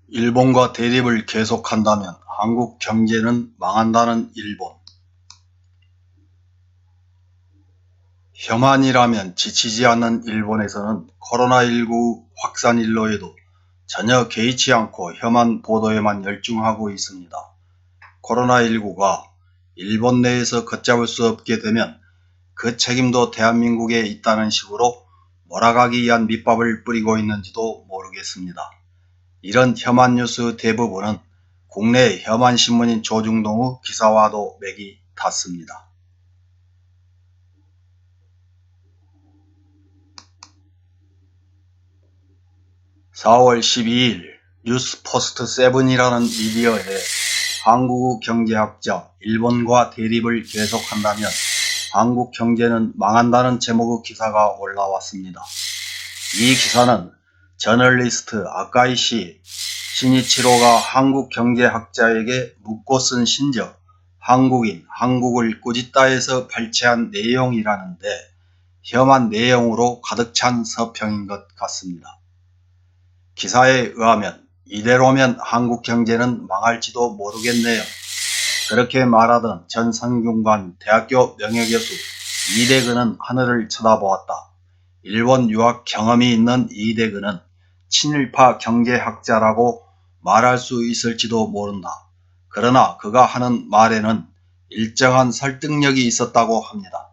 일본과 대립을 계속한다면 한국 경제는 망한다는 일본. 혐한이라면 지치지 않는 일본에서는 코로나19 확산일로에도 전혀 개의치 않고 혐한 보도에만 열중하고 있습니다. 코로나19가 일본 내에서 걷잡을 수 없게 되면 그 책임도 대한민국에 있다는 식으로 몰아가기 위한 밑밥을 뿌리고 있는지도 모르겠습니다. 이런 혐한 뉴스 대부분은 국내 혐한 신문인 조중동의 기사와도 맥이 닿습니다. 4월 12일 뉴스포스트 7이라는 미디어에 한국의 경제학자 일본과 대립을 계속한다면 한국 경제는 망한다는 제목의 기사가 올라왔습니다. 이 기사는 저널리스트 아카이시 시니치로가 한국 경제학자에게 묻고 쓴 신적 한국인 한국을 꾸짖다에서 발췌한 내용이라는데 혐한 내용으로 가득 찬 서평인 것 같습니다. 기사에 의하면 이대로면 한국 경제는 망할지도 모르겠네요. 그렇게 말하던 전성균관 대학교 명예교수 이대근은 하늘을 쳐다보았다. 일본 유학 경험이 있는 이대근은 친일파 경제학자라고 말할 수 있을지도 모른다. 그러나 그가 하는 말에는 일정한 설득력이 있었다고 합니다.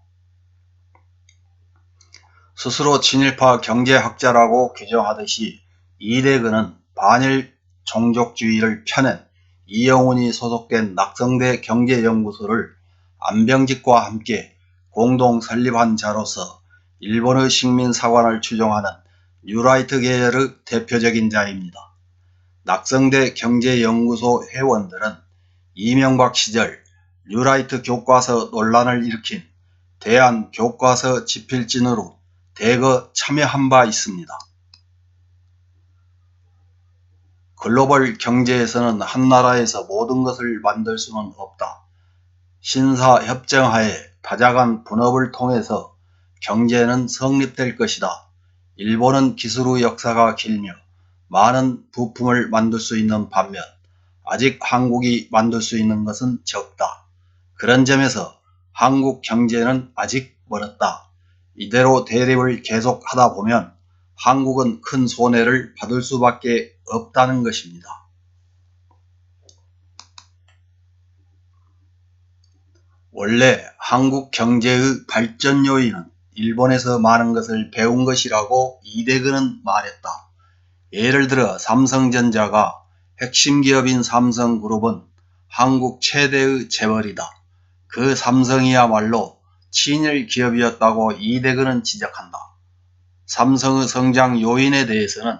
스스로 친일파 경제학자라고 규정하듯이 이대근은 반일 종족주의를 펴낸 이영훈이 소속된 낙성대 경제연구소를 안병직과 함께 공동 설립한 자로서 일본의 식민사관을 추종하는 뉴라이트 계열의 대표적인 자입니다. 낙성대 경제연구소 회원들은 이명박 시절 뉴라이트 교과서 논란을 일으킨 대한교과서 집필진으로 대거 참여한 바 있습니다. 글로벌 경제에서는 한 나라에서 모든 것을 만들 수는 없다. 신사협정하에 다자간 분업을 통해서 경제는 성립될 것이다. 일본은 기술의 역사가 길며 많은 부품을 만들 수 있는 반면 아직 한국이 만들 수 있는 것은 적다. 그런 점에서 한국 경제는 아직 멀었다. 이대로 대립을 계속하다 보면 한국은 큰 손해를 받을 수밖에 없다는 것입니다. 원래 한국 경제의 발전 요인은 일본에서 많은 것을 배운 것이라고 이대근은 말했다. 예를 들어 삼성전자가 핵심 기업인 삼성그룹은 한국 최대의 재벌이다. 그 삼성이야말로 친일 기업이었다고 이대근은 지적한다. 삼성의 성장 요인에 대해서는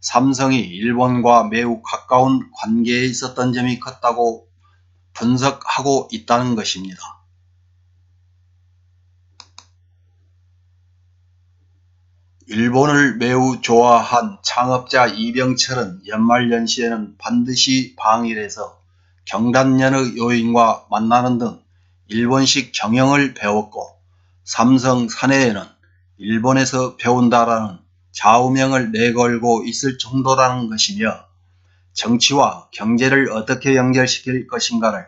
삼성이 일본과 매우 가까운 관계에 있었던 점이 컸다고 분석하고 있다는 것입니다. 일본을 매우 좋아한 창업자 이병철은 연말연시에는 반드시 방일해서 경단련의 요인과 만나는 등 일본식 경영을 배웠고 삼성 사내에는 일본에서 배운다라는 좌우명을 내걸고 있을 정도라는 것이며 정치와 경제를 어떻게 연결시킬 것인가를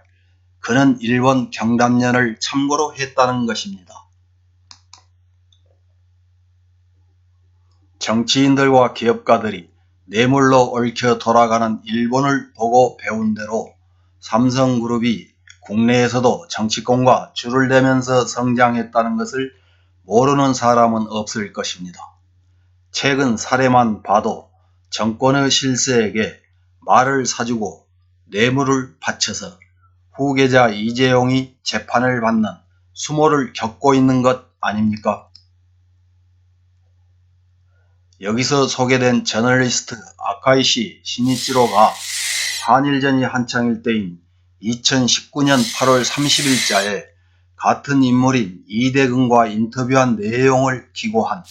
그는 일본 경단련을 참고로 했다는 것입니다. 정치인들과 기업가들이 뇌물로 얽혀 돌아가는 일본을 보고 배운 대로 삼성그룹이 국내에서도 정치권과 줄을 대면서 성장했다는 것을 모르는 사람은 없을 것입니다. 최근 사례만 봐도 정권의 실세에게 말을 사주고 뇌물을 바쳐서 후계자 이재용이 재판을 받는 수모를 겪고 있는 것 아닙니까? 여기서 소개된 저널리스트 아카이시 시니치로가 한일전이 한창일 때인 2019년 8월 30일자에 같은 인물인 이대근과 인터뷰한 내용을 기고한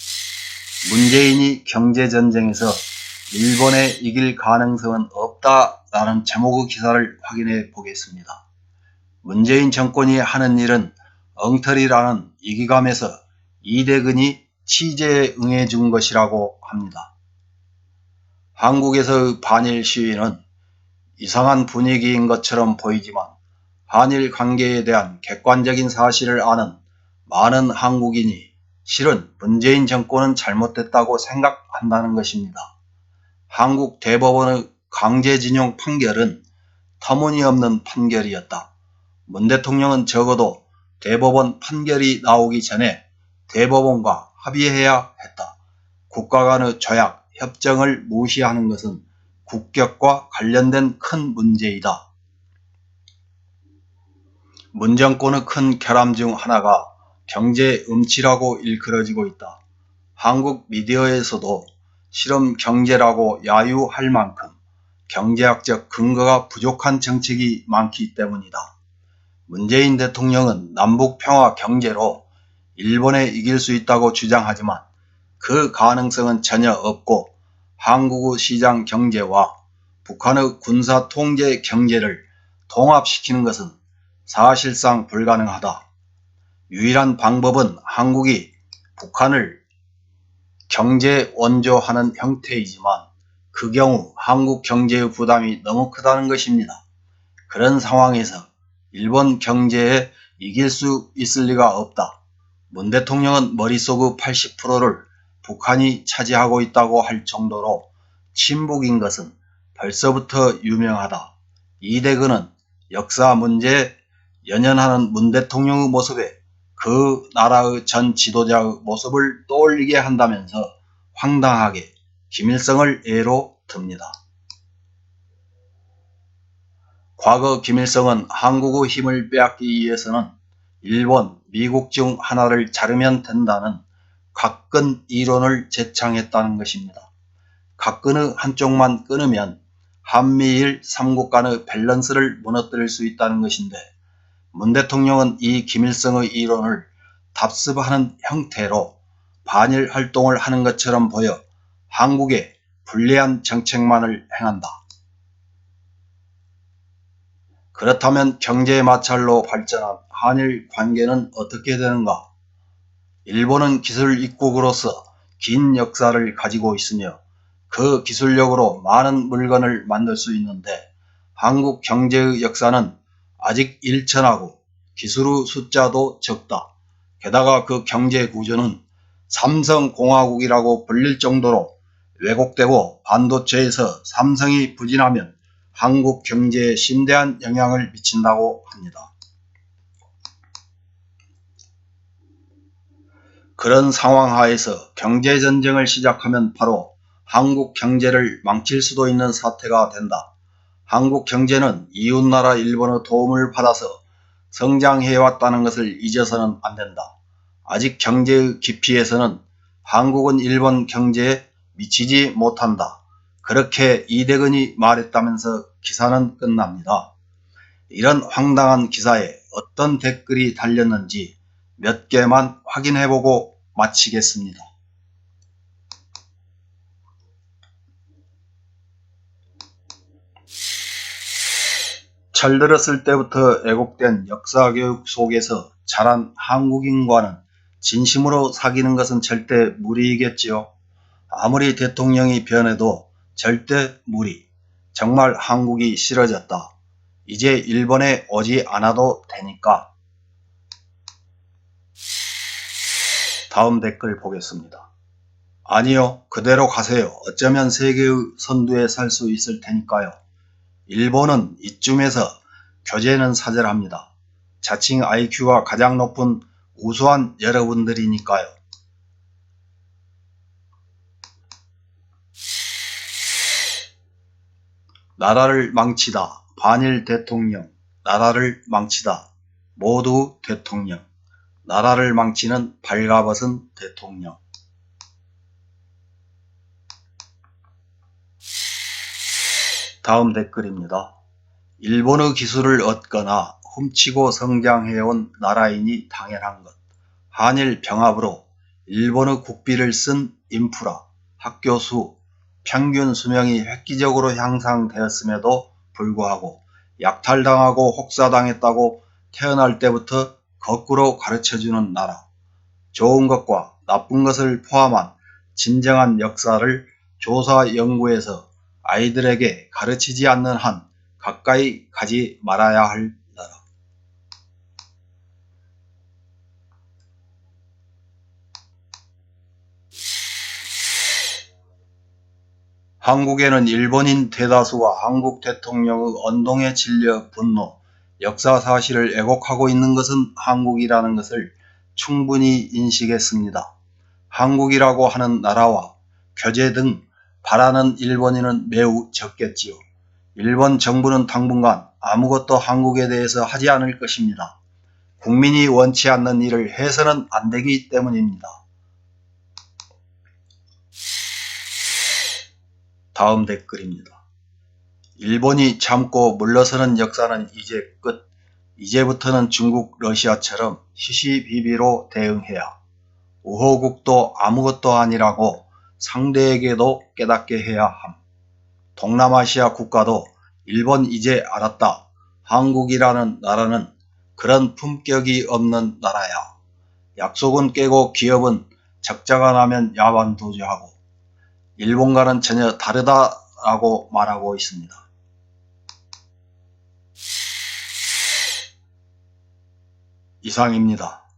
문재인이 경제전쟁에서 일본에 이길 가능성은 없다라는 제목의 기사를 확인해 보겠습니다. 문재인 정권이 하는 일은 엉터리라는 이대근이 취재에 응해준 것이라고 합니다. 한국에서의 반일 시위는 이상한 분위기인 것처럼 보이지만 한일 관계에 대한 객관적인 사실을 아는 많은 한국인이 실은 문재인 정권은 잘못됐다고 생각한다는 것입니다. 한국 대법원의 강제징용 판결은 터무니없는 판결이었다. 문 대통령은 적어도 대법원 판결이 나오기 전에 대법원과 합의해야 했다. 국가 간의 조약, 협정을 무시하는 것은 국격과 관련된 큰 문제이다. 문 정권의 큰 결함 중 하나가 경제 음치라고 일컬어지고 있다. 한국 미디어에서도 실험 경제라고 야유할 만큼 경제학적 근거가 부족한 정책이 많기 때문이다. 문재인 대통령은 남북평화 경제로 일본에 이길 수 있다고 주장하지만 그 가능성은 전혀 없고 한국의 시장 경제와 북한의 군사 통제 경제를 통합시키는 것은 사실상 불가능하다. 유일한 방법은 한국이 북한을 경제 원조하는 형태이지만 그 경우 한국 경제의 부담이 너무 크다는 것입니다. 그런 상황에서 일본 경제에 이길 수 있을 리가 없다. 문 대통령은 머릿속의 80%를 북한이 차지하고 있다고 할 정도로 친북인 것은 벌써부터 유명하다. 이대근은 역사 문제에 연연하는 문 대통령의 모습에 그 나라의 전 지도자의 모습을 떠올리게 한다면서 황당하게 김일성을 예로 듭니다. 과거 김일성은 한국의 힘을 빼앗기 위해서는 일본, 미국 중 하나를 자르면 된다는 각근 이론을 제창했다는 것입니다. 각근의 한쪽만 끊으면 한미일 3국 간의 밸런스를 무너뜨릴 수 있다는 것인데 문 대통령은 이 김일성의 이론을 답습하는 형태로 반일 활동을 하는 것처럼 보여 한국에 불리한 정책만을 행한다. 그렇다면 경제 마찰로 발전한 한일 관계는 어떻게 되는가? 일본은 기술 입국으로서 긴 역사를 가지고 있으며 그 기술력으로 많은 물건을 만들 수 있는데 한국 경제의 역사는 아직 일천하고 기술의 숫자도 적다. 게다가 그 경제 구조는 삼성공화국이라고 불릴 정도로 왜곡되고 반도체에서 삼성이 부진하면 한국 경제에 심대한 영향을 미친다고 합니다. 그런 상황 하에서 경제전쟁을 시작하면 바로 한국 경제를 망칠 수도 있는 사태가 된다. 한국 경제는 이웃나라 일본의 도움을 받아서 성장해왔다는 것을 잊어서는 안 된다. 아직 경제의 깊이에서는 한국은 일본 경제에 미치지 못한다. 그렇게 이대근이 말했다면서 기사는 끝납니다. 이런 황당한 기사에 어떤 댓글이 달렸는지 몇 개만 확인해보고 마치겠습니다. 철들었을 때부터 애곡된 역사교육 속에서 자란 한국인과는 진심으로 사귀는 것은 절대 무리이겠지요. 아무리 대통령이 변해도 절대 무리. 정말 한국이 싫어졌다. 이제 일본에 오지 않아도 되니까. 다음 댓글 보겠습니다. 아니요, 그대로 가세요. 어쩌면 세계의 선두에 살 수 있을 테니까요. 일본은 이쯤에서 교재는 사절합니다. 자칭 IQ가 가장 높은 우수한 여러분들이니까요. 나라를 망치다. 반일 대통령. 나라를 망치다. 모두 대통령. 나라를 망치는 발가벗은 대통령. 다음 댓글입니다. 일본의 기술을 얻거나 훔치고 성장해온 나라이니 당연한 것. 한일 병합으로 일본의 국비를 쓴 인프라, 학교 수, 평균 수명이 획기적으로 향상되었음에도 불구하고 약탈당하고 혹사당했다고 태어날 때부터 거꾸로 가르쳐주는 나라. 좋은 것과 나쁜 것을 포함한 진정한 역사를 조사 연구해서 아이들에게 가르치지 않는 한 가까이 가지 말아야 할 나라. 한국에는 일본인 대다수가 한국 대통령의 언동에 질려 분노, 역사 사실을 왜곡하고 있는 것은 한국이라는 것을 충분히 인식했습니다. 한국이라고 하는 나라와 교제 등 바라는 일본인은 매우 적겠지요. 일본 정부는 당분간 아무것도 한국에 대해서 하지 않을 것입니다. 국민이 원치 않는 일을 해서는 안 되기 때문입니다. 다음 댓글입니다. 일본이 참고 물러서는 역사는 이제 끝. 이제부터는 중국, 러시아처럼 시시비비로 대응해야 우호국도 아무것도 아니라고 상대에게도 깨닫게 해야 함. 동남아시아 국가도 일본 이제 알았다. 한국이라는 나라는 그런 품격이 없는 나라야. 약속은 깨고 기업은 적자가 나면 야반도주하고 일본과는 전혀 다르다라고 말하고 있습니다. 이상입니다.